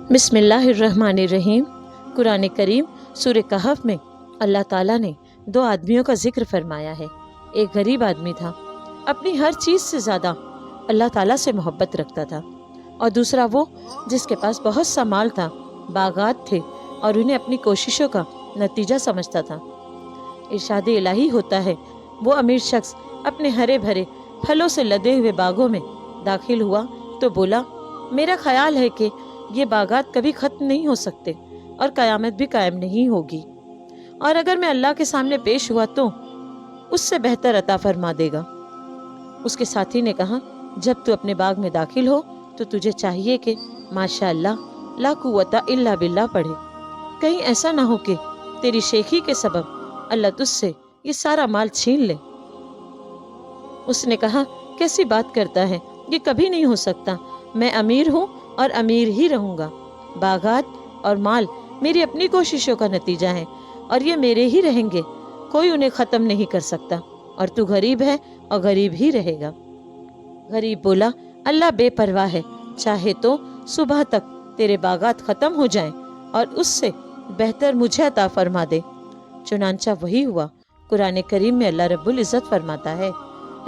बिस्मिल्लाहिर्रहमानिर्रहीम। कुरान करीम सूरह कहफ में अल्लाह ताला ने दो आदमियों का जिक्र फरमाया है। एक गरीब आदमी था, अपनी हर चीज़ से ज़्यादा अल्लाह ताला से मोहब्बत रखता था, और दूसरा वो जिसके पास बहुत सा माल था, बागात थे और उन्हें अपनी कोशिशों का नतीजा समझता था। इरशाद इलाही होता है, वो अमीर शख्स अपने हरे भरे फलों से लदे हुए बागों में दाखिल हुआ तो बोला, मेरा ख्याल है कि ये बागात कभी ख़त्म नहीं हो सकते और क़यामत भी कायम नहीं होगी, और अगर मैं अल्लाह के सामने पेश हुआ तो उससे बेहतर अता फरमा देगा। उसके साथी ने कहा, जब तू अपने बाग में दाखिल हो तो तुझे चाहिए कि माशा अल्लाह ला कुव्वता इल्ला बिल्लाह पढ़े। कहीं ऐसा ना हो कि तेरी शेखी के सबब अल्लाह तुझसे ये सारा माल छीन ले। उसने कहा, कैसी बात करता है, ये कभी नहीं हो सकता। मैं अमीर हूँ और अमीर ही रहूँगा। बागात और माल मेरी अपनी कोशिशों का नतीजा है और ये मेरे ही रहेंगे, कोई उन्हें ख़त्म नहीं कर सकता। और तू गरीब है और गरीब ही रहेगा। गरीब बोला, अल्लाह बेपरवाह है, चाहे तो सुबह तक तेरे बागात ख़त्म हो जाएं और उससे बेहतर मुझे अता फरमा दे। चुनांचा वही हुआ। कुरान करीम में अल्लाह रब्बुल इज़्ज़त फरमाता है,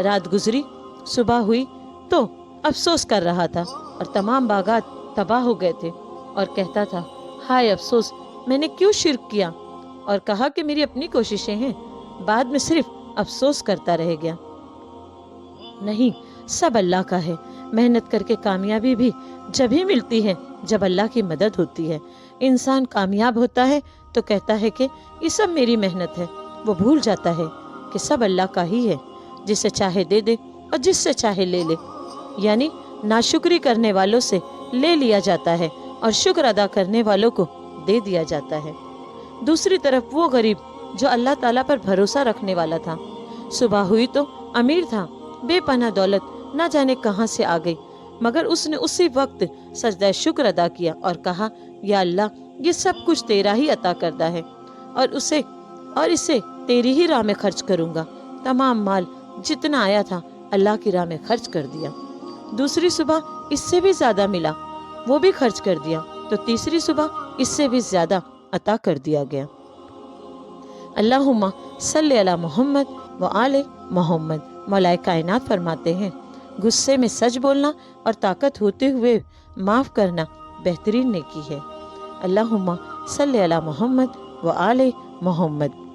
रात गुजरी, सुबह हुई तो अफसोस कर रहा था और तमाम बागात तबाह हो गए थे और कहता था, हाय अफसोस, मैंने क्यों शिर्क किया, और कहा कि मेरी अपनी कोशिशें हैं। बाद में सिर्फ अफसोस करता रह गया। नहीं, सब अल्लाह का है। मेहनत करके कामयाबी भी जब ही मिलती है जब अल्लाह की मदद होती है। इंसान कामयाब होता है तो कहता है कि ये सब मेरी मेहनत है। वो भूल जाता है कि सब अल्लाह का ही है, जिसे चाहे दे दे और जिससे चाहे ले ले। यानी नाशुक्री करने वालों से ले लिया जाता है और शुक्र अदा करने वालों को दे दिया जाता है। दूसरी तरफ वो गरीब जो अल्लाह ताला पर भरोसा रखने वाला था, सुबह हुई तो अमीर था, बेपनाह दौलत ना जाने कहाँ से आ गई, मगर उसने उसी वक्त सजदा शुक्र अदा किया और कहा, या अल्लाह, ये सब कुछ तेरा ही अता करता है और इसे तेरी ही राह में खर्च करूँगा। तमाम माल जितना आया था अल्लाह की राह में खर्च कर दिया। दूसरी सुबह इससे भी ज़्यादा मिला, वो भी खर्च कर दिया, तो तीसरी सुबह इससे भी ज़्यादा अता कर दिया गया। अल्लाहुम्मा सल्ली अला मोहम्मद व आले मोहम्मद। मौलाए कायनात फरमाते हैं, गुस्से में सच बोलना और ताकत होते हुए माफ़ करना बेहतरीन नेकी है। अल्लाहुम्मा सल्ली अला मोहम्मद व आले मोहम्मद।